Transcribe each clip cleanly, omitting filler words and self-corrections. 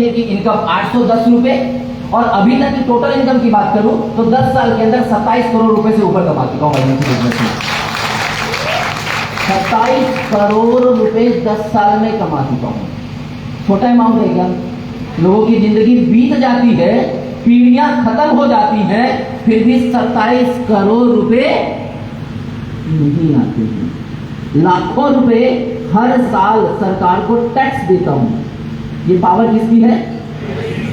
महीने की इनकम 810 रुपए, और अभी तक की टोटल इनकम की बात करूं तो 10 साल के अंदर 27 करोड़ रुपए से ऊपर कमा चुका हूं आईएमसी बिजनेस में। 27 करोड़ रुपए 10 साल में कमा चुका हूं। छोटा अमाउंट है क्या? लोगों की जिंदगी बीत जाती है, पीढ़ियां खत्म हो जाती हैं, फिर भी 27 करोड़ रुपए नहीं आते हैं। लाखों रुपए हर साल सरकार को टैक्स देता हूं। ये पावर किसकी है?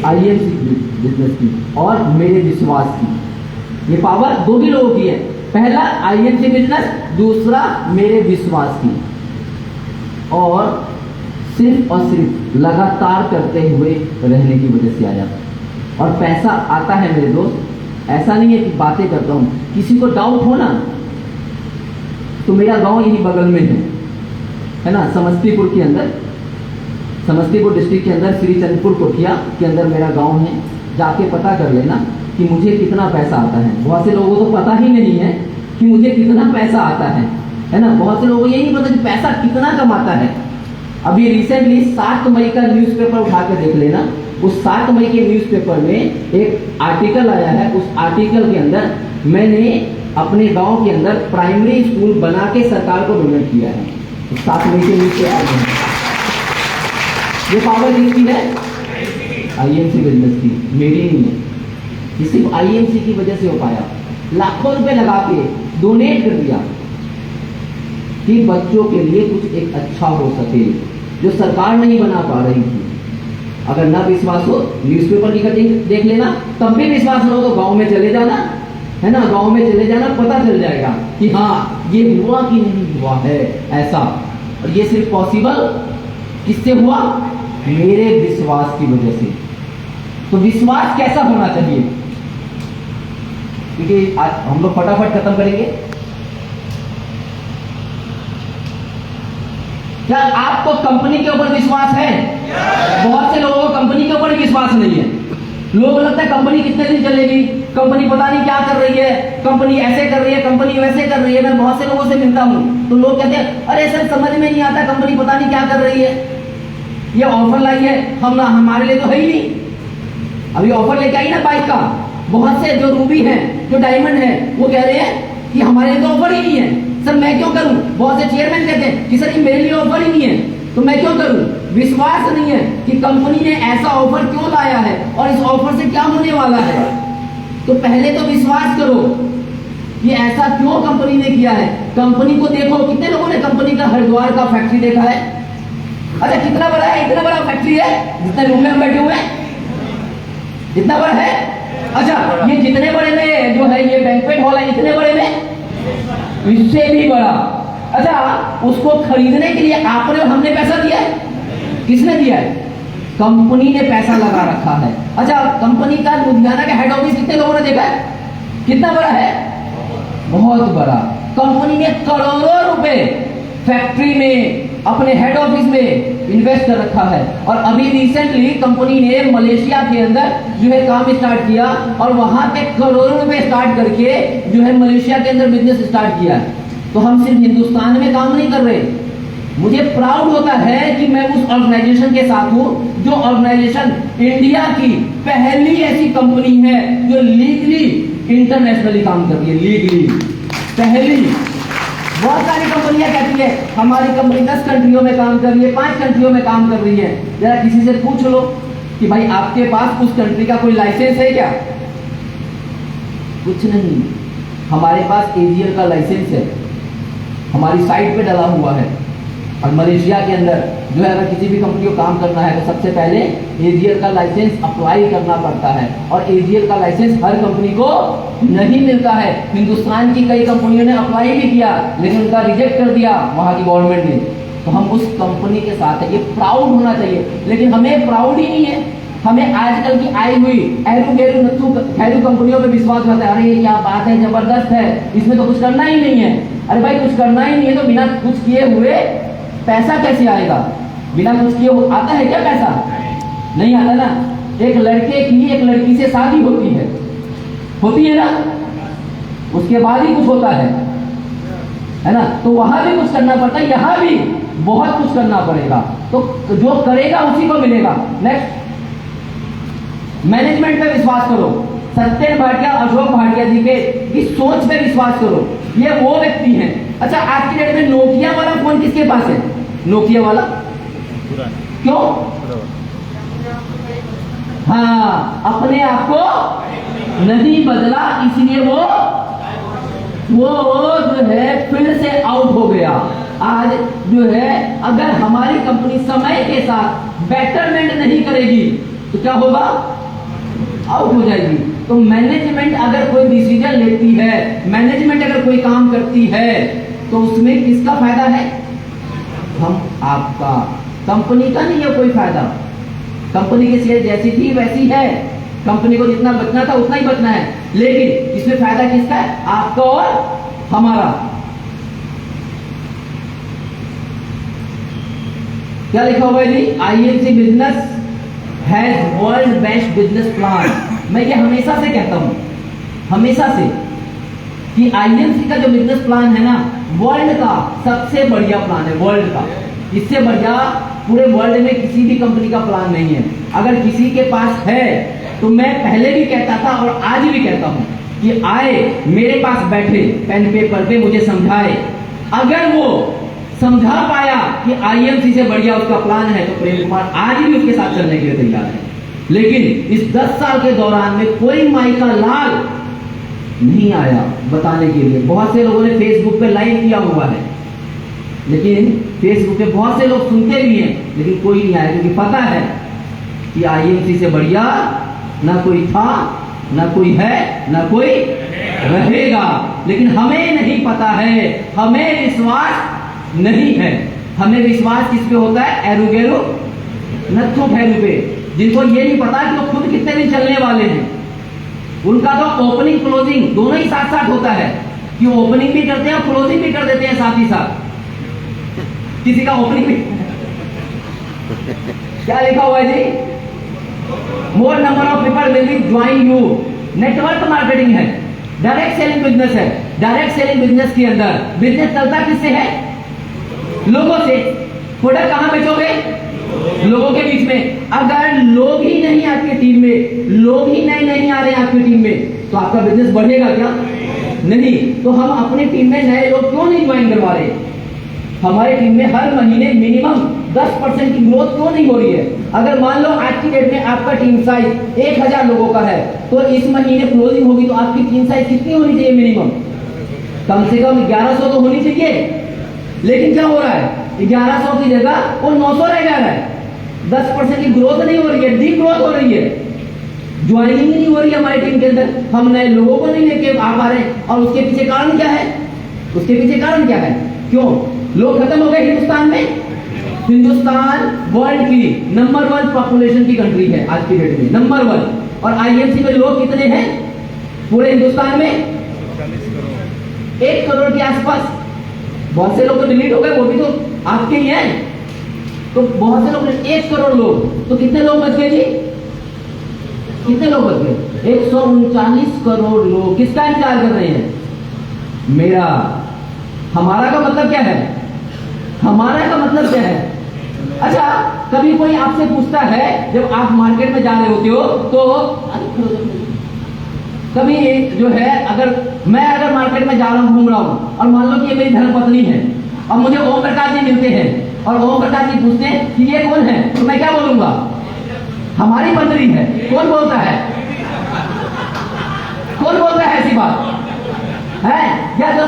आईएमसी बिजनेस की और मेरे विश्वास की। ये पावर दो भी लोगों की है, पहला आईएमसी बिजनेस, दूसरा मेरे विश्वास की। और सिर्फ और सिर्फ लगातार करते हुए रहने की वजह से आया। और पैसा आता है मेरे दोस्त, ऐसा नहीं है कि बातें करता हूं। किसी को डाउट हो ना तो मेरा गांव यही बगल में है ना, समस्तीपुर के अंदर, समस्तीपुर डिस्ट्रिक्ट के अंदर श्री चंद्रपुर कोठिया के अंदर मेरा गांव है। जाके पता कर लेना कि मुझे कितना पैसा आता है। बहुत से लोगों को तो पता ही नहीं है कि मुझे कितना पैसा आता है ना। बहुत से लोगों को यही नहीं पता कि पैसा कितना कमाता है। अभी रिसेंटली 7 मई का न्यूज़पेपर उठा के देख लेना। उस 7 मई के न्यूज़पेपर में एक आर्टिकल आया है। उस आर्टिकल के अंदर मैंने अपने गांव के अंदर प्राइमरी स्कूल बना के सरकार को डोनेट किया है। 7 मई के न्यूज़पेपर में ये पावर किसकी है? आईएमसी बिजनेस की, मेरी नहीं है। ये सिर्फ आईएमसी की वजह से हो पाया। लाखों रुपए लगा के डोनेट कर दिया कि बच्चों के लिए कुछ एक अच्छा हो सके, जो सरकार नहीं बना पा रही थी। अगर ना विश्वास हो, न्यूज़पेपर की कटिंग देख लेना। तब भी विश्वास ना हो तो गांव में चले जाना, है ना, गांव में चले जाना, पता चल जाएगा कि हाँ ये हुआ कि नहीं हुआ है ऐसा। और ये सिर्फ पॉसिबल किससे हुआ? मेरे विश्वास की वजह से। तो विश्वास कैसा होना चाहिए? क्योंकि आज हम लोग फटाफट खत्म करेंगे। क्या आपको कंपनी के ऊपर विश्वास है? बहुत से लोगों को कंपनी के ऊपर विश्वास नहीं है। लोगों को लगता है कंपनी कितने दिन चलेगी, कंपनी पता नहीं क्या कर रही है, कंपनी ऐसे कर रही है, कंपनी वैसे कर रही है। मैं बहुत से लोगों से मिलता हूँ तो लोग कहते हैं अरे सर समझ में नहीं आता, कंपनी पता नहीं क्या कर रही है, ये ऑफर लाई है, हमारे लिए तो है ही नहीं। अभी ऑफर लेके आई ना बाइक का, बहुत से जो रूबी हैं, जो डायमंड है, वो कह रहे हैं कि हमारे लिए तो ऑफर ही नहीं है, सर मैं क्यों करूं। बहुत से चेयरमैन कहते हैं कि सर ये मेरे लिए ऑफर ही नहीं है, तो मैं क्यों करूं। विश्वास नहीं है कि कंपनी ने ऐसा ऑफर क्यों लाया है और इस ऑफर से क्या होने वाला है। तो पहले तो विश्वास करो कि ऐसा क्यों कंपनी ने किया है। कंपनी को देखो, कितने लोगों ने कंपनी का हरिद्वार का फैक्ट्री देखा है? अच्छा कितना बड़ा है? इतना बड़ा फैक्ट्री है जितने रूम में हम बैठे हुए हैं, इतना बड़ा है। अच्छा ये जितने बड़े में जो है ये बैंक्वेट हॉल है, इतने बड़े में इससे भी बड़ा। अच्छा उसको खरीदने के लिए आपने हमने पैसा दिया है? किसने दिया है? कंपनी ने पैसा लगा रखा है। अच्छा कंपनी का लुधियाना का हेड ऑफिस कितने लोगों ने देखा है? कितना बड़ा है? बहुत बड़ा। कंपनी ने करोड़ों रुपए फैक्ट्री में, अपने हेड ऑफिस में इन्वेस्ट कर रखा है। और अभी रिसेंटली कंपनी ने मलेशिया के अंदर जो है काम स्टार्ट किया और वहां पे करोड़ों रुपए स्टार्ट करके जो है मलेशिया के अंदर बिजनेस स्टार्ट किया। तो हम सिर्फ हिंदुस्तान में काम नहीं कर रहे। मुझे प्राउड होता है कि मैं उस ऑर्गेनाइजेशन के साथ हूं, जो ऑर्गेनाइजेशन इंडिया की पहली ऐसी कंपनी है जो लीगली इंटरनेशनली काम कर रही है। लीगली पहली। बहुत सारी कंपनियां कहती है हमारी कंपनी 10 कंट्रियों में काम कर रही है, 5 कंट्रियों में काम कर रही है। जरा किसी से पूछ लो कि भाई आपके पास उस कंट्री का कोई लाइसेंस है क्या? कुछ नहीं। हमारे पास एजीएल का लाइसेंस है, हमारी साइट पे डला हुआ है। और मलेशिया के अंदर जो है अगर किसी भी कंपनी को काम करना है तो सबसे पहले एजीएल का लाइसेंस अप्लाई करना पड़ता है। और एजीएल का लाइसेंस हर कंपनी को नहीं मिलता है। हिंदुस्तान की कई कंपनियों ने अप्लाई भी किया लेकिन उनका रिजेक्ट कर दिया वहां की गवर्नमेंट ने। तो हम उस कंपनी के साथ है, ये प्राउड होना चाहिए। लेकिन हमें प्राउड ही नहीं है। हमें आजकल की आई हुई एरू गेरू नत्थु खैरू कंपनियों पे विश्वास करता है। अरे ये क्या बात है, जबरदस्त है, इसमें तो कुछ करना ही नहीं है। अरे भाई कुछ करना ही नहीं है तो बिना कुछ किए हुए पैसा कैसे आएगा? बिना कुछ किए आता है क्या पैसा? नहीं आता ना। एक लड़के की एक लड़की से शादी होती है ना, उसके बाद ही कुछ होता है ना। तो वहां भी कुछ करना पड़ता है, यहाँ भी बहुत कुछ करना पड़ेगा। तो जो करेगा उसी को मिलेगा। नेक्स्ट मैनेजमेंट पे विश्वास करो, सत्येंद्र भाटिया, अशोक भाटिया जी के की सोच पे विश्वास करो, ये वो व्यक्ति हैं। अच्छा, आज की डेट में नोकिया वाला फोन किसके पास है? नोकिया वाला क्यों? हाँ, अपने आप को नहीं बदला, इसलिए वो जो है फील्ड से आउट हो गया। आज जो है अगर हमारी कंपनी समय के साथ बेटरमेंट नहीं करेगी तो क्या होगा? आउट हो जाएगी। तो मैनेजमेंट अगर कोई डिसीजन लेती है, मैनेजमेंट अगर कोई काम करती है, तो उसमें किसका फायदा है? हम आपका, कंपनी का नहीं है कोई फायदा। कंपनी की शेयर जैसी थी वैसी है, कंपनी को जितना बचना था उतना ही बचना है, लेकिन इसमें फायदा किसका है? आपका और हमारा। क्या लिखा हुआ है जी? INC business has world best business plan. मैं ये हमेशा से कहता हूं, हमेशा से, कि आईएनसी का जो बिजनेस प्लान है ना, वर्ल्ड का सबसे बढ़िया प्लान है, वर्ल्ड का। इससे बढ़िया पूरे वर्ल्ड में किसी भी कंपनी का प्लान नहीं है। अगर किसी के पास है तो मैं पहले भी कहता था और आज भी कहता हूं कि आए मेरे पास बैठे, पेन पेपर पे मुझे समझाए। अगर वो समझा पाया कि आईएमसी से बढ़िया उसका प्लान है, तो प्रेम कुमार आज भी उसके साथ चलने के लिए तैयार है। लेकिन इस 10 साल के दौरान में कोई माई का लाल नहीं आया बताने के लिए। बहुत से लोगों ने फेसबुक पे लाइव किया हुआ है, लेकिन फेसबुक पे बहुत से लोग सुनते भी हैं, लेकिन कोई नहीं आया, क्योंकि पता है कि आईएमसी से बढ़िया ना कोई था, ना कोई है, ना कोई रहेगा। लेकिन हमें नहीं पता है, हमें विश्वास नहीं है। हमें विश्वास किस पे होता है? एरुगेरो नथु भैरू पे, जिनको ये नहीं पता कि वो खुद कितने दिन चलने वाले हैं। उनका तो ओपनिंग क्लोजिंग दोनों ही साथ साथ होता है, कि ओपनिंग भी करते हैं और क्लोजिंग भी कर देते हैं साथ ही साथ। किसी का ओपनिंग भी क्या लिखा हुआ है जी? More number of people will be join you. Network marketing है, डायरेक्ट सेलिंग बिजनेस है। डायरेक्ट सेलिंग बिजनेस के अंदर बिजनेस चलता किससे है? लोगों से। प्रोडक्ट कहां बेचोगे? लोगों के बीच में। अगर लोग ही नहीं आपकी टीम में, लोग ही नए नहीं आ रहे हैं आपकी टीम में, तो आपका बिजनेस बढ़ेगा क्या? नहीं। तो हम अपनी टीम में नए लोग क्यों नहीं ज्वाइन करवा रहे? हमारी टीम में हर महीने मिनिमम 10% की ग्रोथ क्यों नहीं हो रही है? अगर मान लो आज की डेट में आपका टीम साइज 1000 लोगों का है, तो इस महीने क्लोजिंग होगी तो आपकी टीम साइज कितनी होनी चाहिए? मिनिमम कम से कम 1100 तो होनी चाहिए। लेकिन क्या हो रहा है? 1100 की जगह वो 900 रह जा रहा है। 10% की ग्रोथ नहीं हो रही है, डी ग्रोथ हो रही है। ज्वाइनिंग नहीं हो रही है हमारी टीम के अंदर, हम नए लोगों को नहीं लेके आ पा रहे। और उसके पीछे कारण क्या है? उसके पीछे कारण क्या है? क्यों लोग खत्म हो गए हिंदुस्तान में? हिंदुस्तान वर्ल्ड की नंबर 1 पॉपुलेशन की कंट्री है आज की डेट में, नंबर 1। और आईएमसी में लोग कितने हैं पूरे हिंदुस्तान में? 1 करोड़ के आसपास। बहुत से लोग तो डिलीट हो गए, वो भी तो आपके ही हैं। तो बहुत से लोग, 1 करोड़ लोग, तो कितने लोग बच गए जी? कितने लोग बच गए? 139 करोड़ लोग किसका इंतजार कर रहे हैं? मेरा। हमारा का मतलब क्या है? हमारा का मतलब क्या है? अच्छा, कभी कोई आपसे पूछता है, जब आप मार्केट में जा रहे होते हो, तो कभी जो है, अगर मैं मार्केट में जा रहा हूं, घूम रहा हूं, और मान लो कि ये मेरी धर्मपत्नी है, और मुझे ओम प्रकाश जी मिलते हैं, और ओम प्रकाश जी पूछते हैं कि ये कौन है, तो मैं क्या बोलूंगा? हमारी पत्नी है। कौन बोलता है? कौन बोलता है ऐसी बात है? क्या जो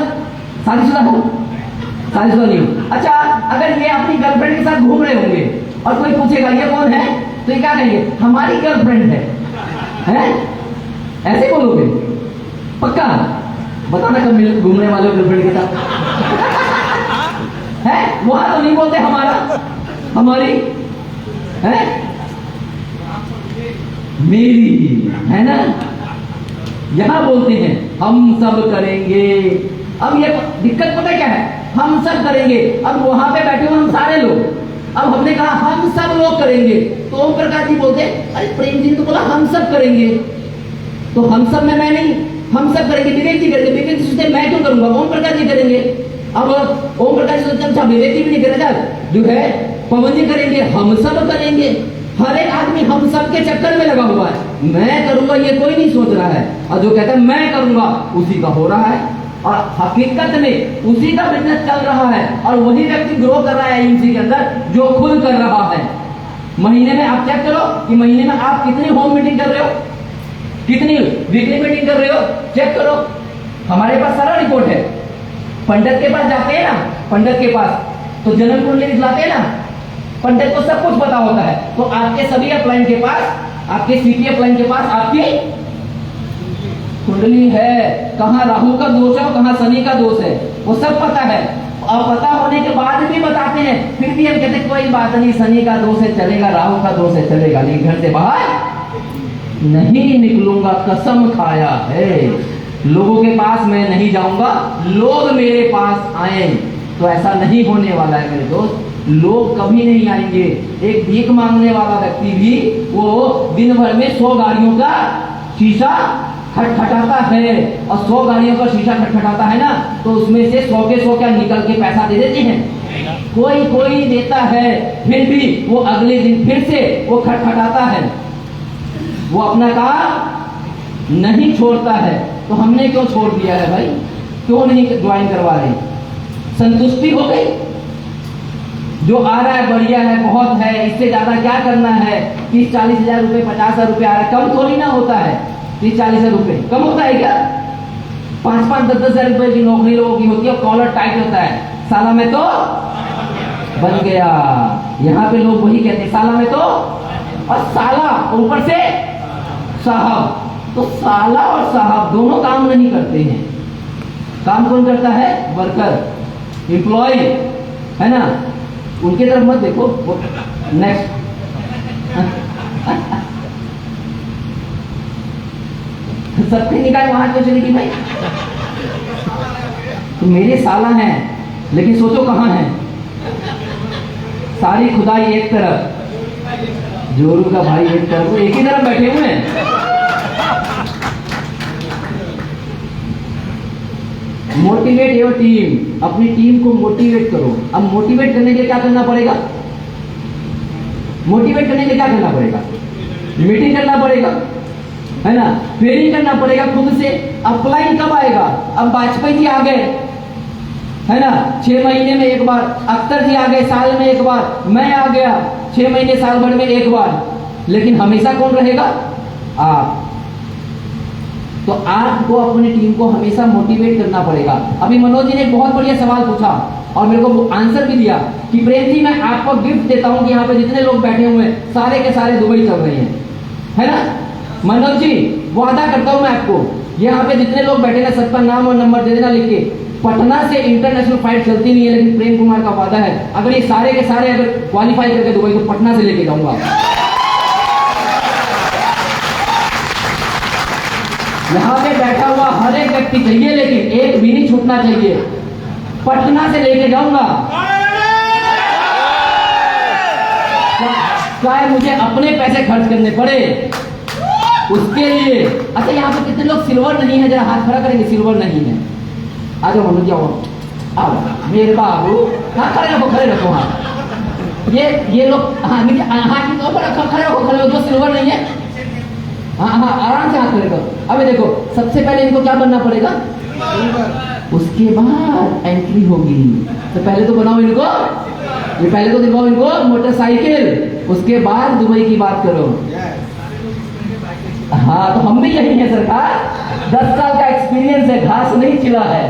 शादीशुदा हो? शादीशुदा नहीं हो। अच्छा, अगर ये अपनी गर्लफ्रेंड के साथ घूम रहे होंगे और कोई पूछेगा ये कौन है, तो ये क्या कहेंगे? हमारी गर्लफ्रेंड है। ऐसे बोलोगे? पक्का बताना कब घूमने वाले हो गर्लफ्रेंड के साथ? है वहां तो नहीं बोलते हमारा, हमारी है, मेरी है ना। यहां बोलते हैं हम सब करेंगे। अब ये दिक्कत पता क्या है? हम सब करेंगे। अब वहां पे बैठे हुए हम सारे लोग, अब हमने कहा हम सब लोग करेंगे, तो ओम प्रकाश जी बोलते अरे प्रेम जी ने तो बोला हम सब करेंगे, तो हम सब में मैं नहीं, हम सब करेंगे। विवेक जी करेंगे, विवेक जी सोचते मैं क्यों करूंगा, ओम प्रकाश जी करेंगे। अब ओम प्रकाश जी सोचते अच्छा विवेक जी भी नहीं करेगा, जो है पवन जी करेंगे, हम सब करेंगे। हर एक आदमी हम सब के चक्कर में लगा हुआ है। मैं करूंगा ये कोई नहीं सोच रहा है, और जो कहता है मैं करूंगा उसी का हो रहा है, और हकीकत में उसी का बिजनेस चल रहा है, और वही व्यक्ति ग्रो कर रहा है एजेंसी के अंदर जो खुद कर रहा है। महीने में आप चेक करो कि महीने में आप कितनी होम मीटिंग कर रहे हो, कितनी वीकली मीटिंग कर रहे हो, चेक करो। हमारे पास सारा रिपोर्ट है। पंडित के पास जाते हैं ना, पंडित के पास तो जन्म कुंडली दिखलाते हैं ना, पंडित को सब कुछ पता होता है। तो आपके सभी अपलाइन के पास, आपके सीपी अपलाइन के पास आपकी कुंडली है, कहां राहु का दोष है और कहां शनि का दोष है, वो सब पता है। और पता होने के बाद भी बताते हैं, फिर भी हम कहते हैं कोई बात नहीं, शनि का दोष है चलेगा, राहु का दोष है चलेगा, लेकिन घर से बाहर नहीं निकलूंगा, कसम खाया है। लोगों के पास मैं नहीं जाऊंगा, लोग मेरे पास आए, तो ऐसा नहीं होने वाला है मेरे दोस्त। लोग कभी नहीं आएंगे। एक भीख मांगने वाला व्यक्ति भी वो दिन भर में 100 गाड़ियों का शीशा खटखटाता है, और 100 गाड़ियों का शीशा खटखटाता है ना, तो उसमें से 100 के 100 क्या निकल के पैसा दे देते हैं, कोई कोई देता है। फिर भी वो अगले दिन फिर से वो खटखटाता है, वो अपना काम नहीं छोड़ता है। तो हमने क्यों छोड़ दिया है भाई, क्यों नहीं ज्वाइन करवा रहे? संतुष्टि हो गई, जो आ रहा है बढ़िया है, बहुत है, इससे ज्यादा क्या करना है। 30-40 हजार रुपए, 50 हजार रुपए आ रहा है, कम थोड़ी ना होता है। 30-40 हजार रुपए कम होता है क्या? 5-5, 10-10 हजार रुपए की नौकरी लोगों की होती है, कॉलर टाइट होता है, साला में तो बन गया। यहाँ पे लोग वही कहते हैं, साला में तो, और साला ऊपर से साहब, तो साला और साहब दोनों काम नहीं करते हैं। काम कौन करता है? वर्कर, एम्प्लॉय, है ना। उनके तरफ मत देखो। नेक्स्ट सबकी निकाय वहां क्यों चली गई भाई? तो मेरे साला हैं, लेकिन सोचो कहां है। सारी खुदाई एक तरफ, जोरू का भाई एक तरफ, एक ही तरफ बैठे हुए हैं। मोटिवेट योर टीम, अपनी टीम को मोटिवेट करो। अब मोटिवेट करने के लिए क्या करना पड़ेगा? मोटिवेट करने के लिए क्या करना पड़ेगा? मीटिंग करना पड़ेगा, है ना, ट्रेनिंग करना पड़ेगा खुद से। अपलाइन कब आएगा? अब वाजपेयी जी आ गए, है ना, 6 महीने में एक बार। अख्तर जी आ गए, साल में एक बार। मैं आ गया, 6 महीने साल भर में एक बार। लेकिन हमेशा कौन रहेगा? आप। तो आपको अपनी टीम को हमेशा मोटिवेट करना पड़ेगा। अभी मनोज जी ने एक बहुत बढ़िया सवाल पूछा और मेरे को आंसर भी दिया कि प्रेम जी मैं आपको गिफ्ट देता हूं कि यहाँ पे जितने लोग बैठे हुए हैं सारे के सारे दुबई चल रहे हैं, है ना। मनोज जी वादा करता हूं मैं आपको, यहाँ पे जितने लोग बैठे ना सबका नाम और नंबर दे देना लिख के। पटना से इंटरनेशनल फ्लाइट चलती नहीं है, लेकिन प्रेम कुमार का वादा है अगर ये सारे के सारे अगर क्वालिफाई करके दुबई तो पटना से लेके जाऊंगा। यहाँ पे बैठा हुआ हर एक व्यक्ति चाहिए, लेकिन एक भी नहीं छूटना चाहिए। पटना से लेके जाऊंगा, चाहे मुझे अपने पैसे खर्च करने पड़े उसके लिए। अच्छा यहाँ पे कितने लोग सिल्वर नहीं है? जरा हाथ खड़ा करेंगे, सिल्वर नहीं है। आ जाओ मनोज, जाओ आओ मेरे बाबू। हाँ खड़े रखो, खड़े रखो। हाँ ये लोग, हाँ हाथ के ऊपर रखो, खड़े रखो, खड़े रखो। जो सिल्वर नहीं है, हाँ हाँ आराम से हाथ करेगा। अभी देखो सबसे पहले इनको क्या बनना पड़ेगा, उसके बाद एंट्री होगी। तो पहले तो बनाओ इनको, ये पहले तो दिखाओ इनको मोटरसाइकिल, उसके बाद दुबई की बात करो। हाँ तो हम भी यही है सरकार, 10 साल का एक्सपीरियंस है, घास नहीं खिला है।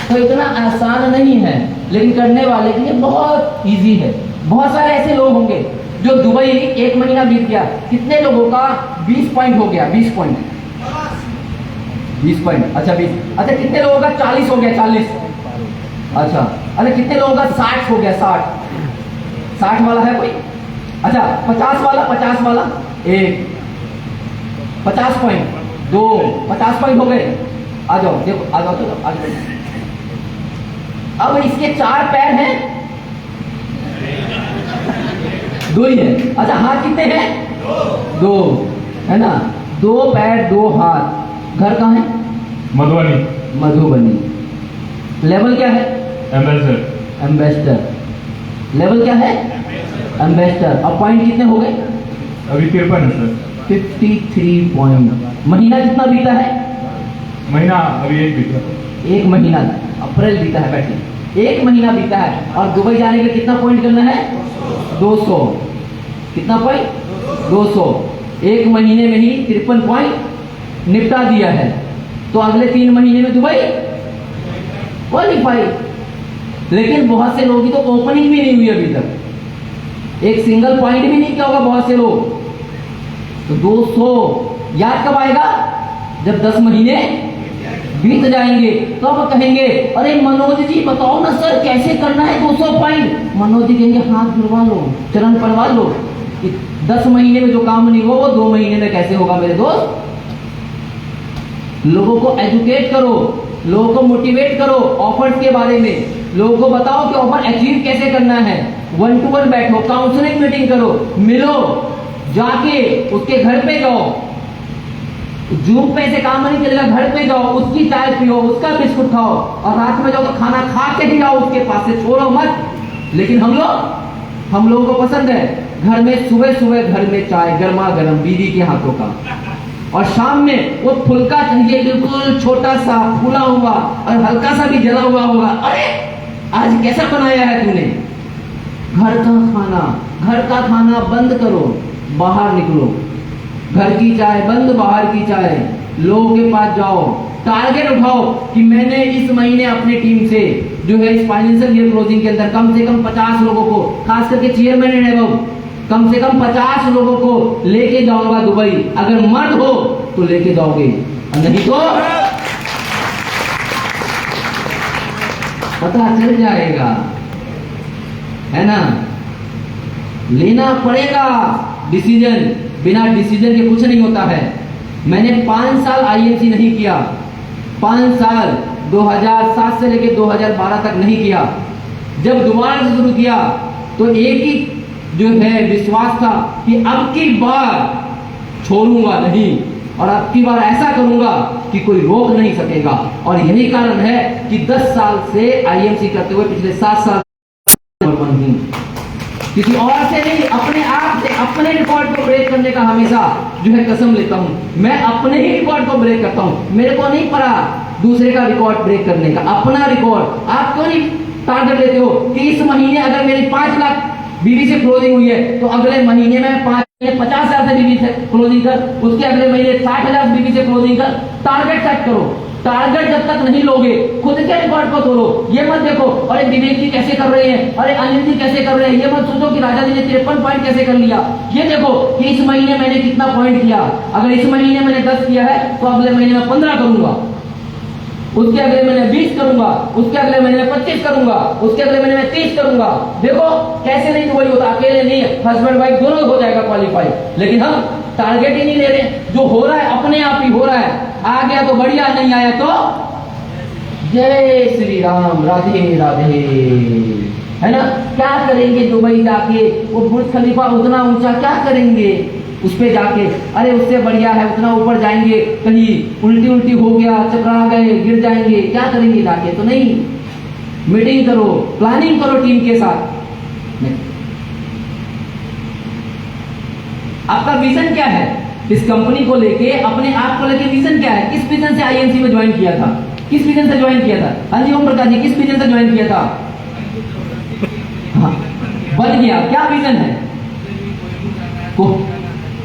तो इतना आसान नहीं है, लेकिन करने वाले के लिए बहुत इजी है। बहुत सारे ऐसे लोग होंगे जो दुबई 1 महीना बीत गया, कितने लोगों का 20 पॉइंट हो गया, 20 पॉइंट, 20 पॉइंट। अच्छा 20, अच्छा कितने लोगों का 40 हो गया, 40। अच्छा अरे कितने लोगों का 60 हो गया, 60 वाला है कोई? अच्छा 50 वाला, 50 वाला 1, 50 पॉइंट 2, 50 पॉइंट हो गए। आ जाओ देखो, आ जाओ, चलो आ जाओ। अब इसके 4 पैर हैं, 2 ही है। अच्छा हाथ कितने हैं? 2, है ना, 2 पैर 2 हाथ। घर कहाँ है? मधुबनी। मधुबनी। लेवल क्या है? एम्बेसडर। एम्बेसडर। लेवल क्या है? एम्बेसडर। अब पॉइंट कितने हो गए? अभी 53 है सर। 53 पॉइंट। महीना कितना बीता है? महीना अभी एक बीता। एक महीना अप्रैल बीता है बैठे, एक महीना बीता है और दुबई जाने के कितना पॉइंट करना है? 200। कितना पॉइंट? 200। एक महीने में ही 53 पॉइंट निपटा दिया है। तो अगले 3 महीने में दुबई क्वालिफाई। लेकिन बहुत से लोगों की तो ओपनिंग भी नहीं हुई अभी तक, एक सिंगल पॉइंट भी नहीं किया होगा बहुत से लोग। तो 200 याद कब आएगा? जब 10 महीने बीत जाएंगे तो अब कहेंगे अरे मनोज जी बताओ ना सर कैसे करना है 200 पॉइंट। मनोज जी कहेंगे हाथ गिरवा लो, चरण पड़वा लो। 10 महीने में जो काम नहीं हुआ वो 2 महीने में कैसे होगा मेरे दोस्त? लोगों को एजुकेट करो, लोगों को मोटिवेट करो ऑफर्स के बारे में, लोगों को बताओ कि ऑफर अचीव कैसे करना है। 1 to 1 बैठो, काउंसलिंग मीटिंग करो, मिलो, जाके उसके घर पे जाओ। जूम पे से काम नहीं चलेगा, घर पे जाओ, उसकी चाय पियो, उसका बिस्कुट खाओ और रात में जाओ तो खाना खा के ही आओ उसके पास से, छोड़ो मत। लेकिन हम लोगों को पसंद है घर में सुबह सुबह घर में चाय गर्मा गर्म बीवी के हाथों का, और शाम में वो फुल्का चाहिए बिल्कुल छोटा सा फूला हुआ और हल्का सा भी जला हुआ होगा। अरे आज कैसा बनाया है तूने? घर का खाना बंद करो, बाहर निकलो। घर की चाय बंद, बाहर की चाय। लोगों के पास जाओ, टारगेट उठाओ कि मैंने इस महीने अपनी टीम से जो है इस फाइनेंशियल ईयर क्लोजिंग के अंदर कम से कम 50 लोगों को, खास करके चेयरमैन एंड एबव, कम से कम 50 लोगों को लेके जाऊंगा दुबई। अगर मर्द हो तो लेके जाओगे, नहीं तो पता चल जाएगा, है ना? लेना पड़ेगा डिसीजन, बिना डिसीजन के कुछ नहीं होता है। मैंने 5 साल आईएमसी नहीं किया, 5 साल 2007 से लेकर 2012 तक नहीं किया। जब दोबारा से शुरू किया तो एक ही जो है विश्वास था कि अब की बार छोड़ूंगा नहीं और अब की बार ऐसा करूंगा कि कोई रोक नहीं सकेगा। और यही कारण है कि 10 साल से आईएमसी करते हुए पिछले 7 साल हूं। किसी और से नहीं, अपने आप से, अपने रिकॉर्ड को ब्रेक करने का हमेशा जो है कसम लेता हूं। मैं अपने ही रिकॉर्ड को ब्रेक करता हूं, मेरे को नहीं पड़ा दूसरे का रिकॉर्ड ब्रेक करने का, अपना रिकॉर्ड। आप क्यों नहीं टारगेट लेते हो कि इस महीने अगर मेरी 5 लाख बीवी से क्लोजिंग हुई है तो अगले महीने में 50,000 से बीवी से क्लोजिंग कर, उसके अगले महीने 60,000 बीवी से क्लोजिंग कर। टारगेट सेट करो। टारगेट जब तक नहीं लोगे खुद के रिकॉर्ड को तोड़ो। ये मत देखो अरे विवेक जी कैसे कर रहे हैं, अरे अनिल जी कैसे कर रहे हैं। ये मत सोचो कि राजा जी ने 53 पॉइंट कैसे कर लिया। ये देखो कि इस महीने मैंने कितना पॉइंट किया। अगर इस महीने मैंने 10 किया है तो अगले महीने में 15 करूंगा, उसके अगले महीने 20 करूंगा, उसके अगले महीने में 25 करूंगा, उसके अगले महीने में 30 करूंगा। देखो कैसे नहीं वही होता, अकेले नहीं, हस्बैंड वाइफ दोनों हो जाएगा क्वालिफाई। लेकिन हम टारगेट ही नहीं ले रहे, जो हो रहा है अपने आप ही हो रहा है। आ गया तो बढ़िया, नहीं आया तो जय श्री राम, राधे राधे, है ना? क्या करेंगे दुबई जाके? वो बुर्ज खलीफा उतना ऊंचा क्या करेंगे उस पे जाके? अरे उससे बढ़िया है उतना ऊपर जाएंगे, कहीं उल्टी उल्टी हो गया, चकरा गए, गिर जाएंगे, क्या करेंगे जाके? तो नहीं, मीटिंग करो, प्लानिंग करो टीम के साथ। आपका विजन क्या है इस कंपनी को लेके, अपने आप को लेके विजन क्या है? किस विजन से आईएमसी में ज्वाइन किया था? किस विजन से ज्वाइन किया था? हाँ जी ओम प्रकाश जी, किस विजन से ज्वाइन किया था? हाँ, बन गया। क्या विजन है?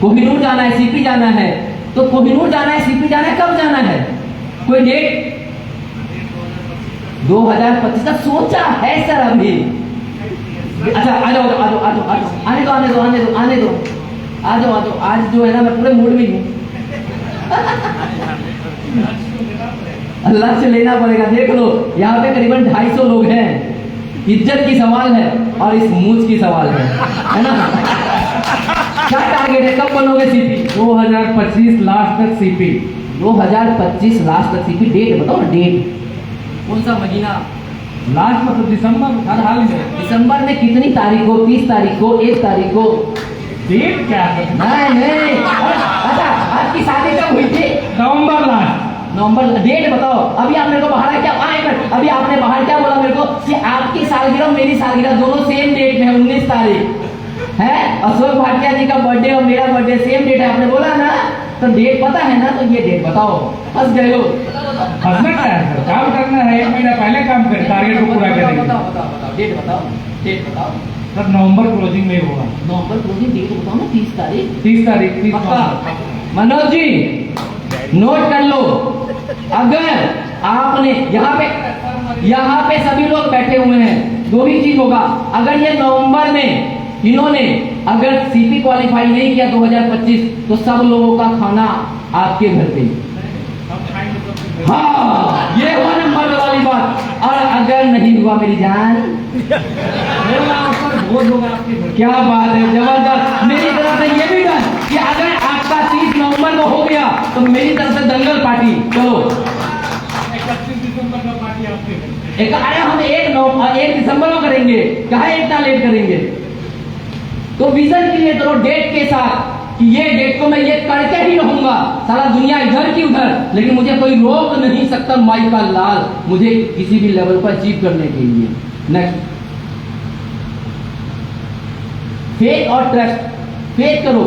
कोहिनूर जाना है, सीपी जाना है। तो कोहिनूर जाना है, सीपी जाना है, कब जाना है? कोई डेट? 2025 तक सोचा है सर अभी। अच्छा आ जाओ आ जाओ आ जाओ, आने दो आने दो आने दो आने दो, आ जाओ आ जाओ। आज जो है ना मैं पूरे मूड में हूँ। अल्लाह से लेना पड़ेगा। देख लो यहाँ पे करीबन 250 लोग हैं। इज्जत की सवाल है और इस मूछ की सवाल है ना? क्या टारगेट है? कब बनोगे सीपी? 2025 लास्ट तक सीपी। 2025 लास्ट तक सीपी। डेट बताओ ना, डेट कौन सा महीना? लास्ट मतलब दिसंबर, हर हाल में दिसंबर में कितनी तारीख को? 30 तारीख को, 1 तारीख को? डेट क्या है? नहीं। अच्छा आपकी शादी कब हुई थी? नवंबर लास्ट। नवंबर। डेट बताओ। अभी आप मेरे को बाहर क्या अभी आपने बाहर क्या बोला मेरे को कि आपकी सालगिरह और मेरी सालगिरह दोनों सेम डेट में है, 19 तारीख। है अशोक भाटिया जी का बर्थडे और मेरा बर्थडे सेम डेट है, आपने बोला ना, तो डेट पता है ना, तो ये डेट बताओ। फंस गए हो। हंसना क्या है सर, काम करना है, 1 महीना पहले काम कर, टारगेट को पूरा करेंगे। बताओ बताओ बताओ, डेट बताओ, डेट बताओ। सर नवंबर क्लोजिंग में ही होगा। नवंबर क्लोजिंग डेट बताओ ना, 30 तारीख। 30 तारीख 30 पक्का। मनोज जी नोट कर लो, अगर आपने यहाँ पे सभी लोग बैठे हुए हैं, दो ही चीज होगा, अगर ये नवंबर में इन्होंने अगर सीपी क्वालिफाई नहीं किया 2025, तो सब लोगों का खाना आपके घर पे। हाँ, ये हुआ नंबर वाली बात। और अगर नहीं हुआ मेरी जान, बहुत होगा आपके घर। क्या बात है, जबरदस्त। मेरी तरफ से ये भी डन कि अगर आपका 30 नवंबर को हो गया तो मेरी तरफ से दंगल पार्टी। चलो 31 दिसंबर का पार्टी आपके घर। एक अरे हम 1 दिसंबर को करेंगे, कहा इतना लेट करेंगे। तो विजन क्रिएट करो डेट के साथ कि ये डेट को मैं ये करके ही रहूंगा, सारा दुनिया इधर की उधर, लेकिन मुझे कोई रोक नहीं सकता माई का लाल, मुझे किसी भी लेवल पर अचीव करने के लिए। नेक्स्ट, फेथ और ट्रस्ट। फेथ करो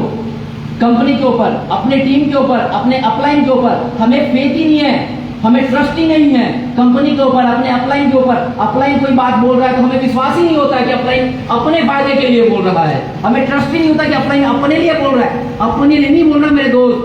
कंपनी के ऊपर, अपने टीम के ऊपर, अपने अपलाइन के ऊपर। हमें फेथ ही नहीं है, हमें ट्रस्ट ही नहीं है कंपनी के ऊपर, अपने अपलाइन के ऊपर। अपलाइन कोई बात बोल रहा है तो हमें विश्वास ही नहीं होता कि अपलाइन अपने फायदे के लिए बोल रहा है। हमें ट्रस्ट ही नहीं होता कि अपलाइन अपने लिए बोल रहा है। अपने लिए नहीं बोल रहा मेरे दोस्त,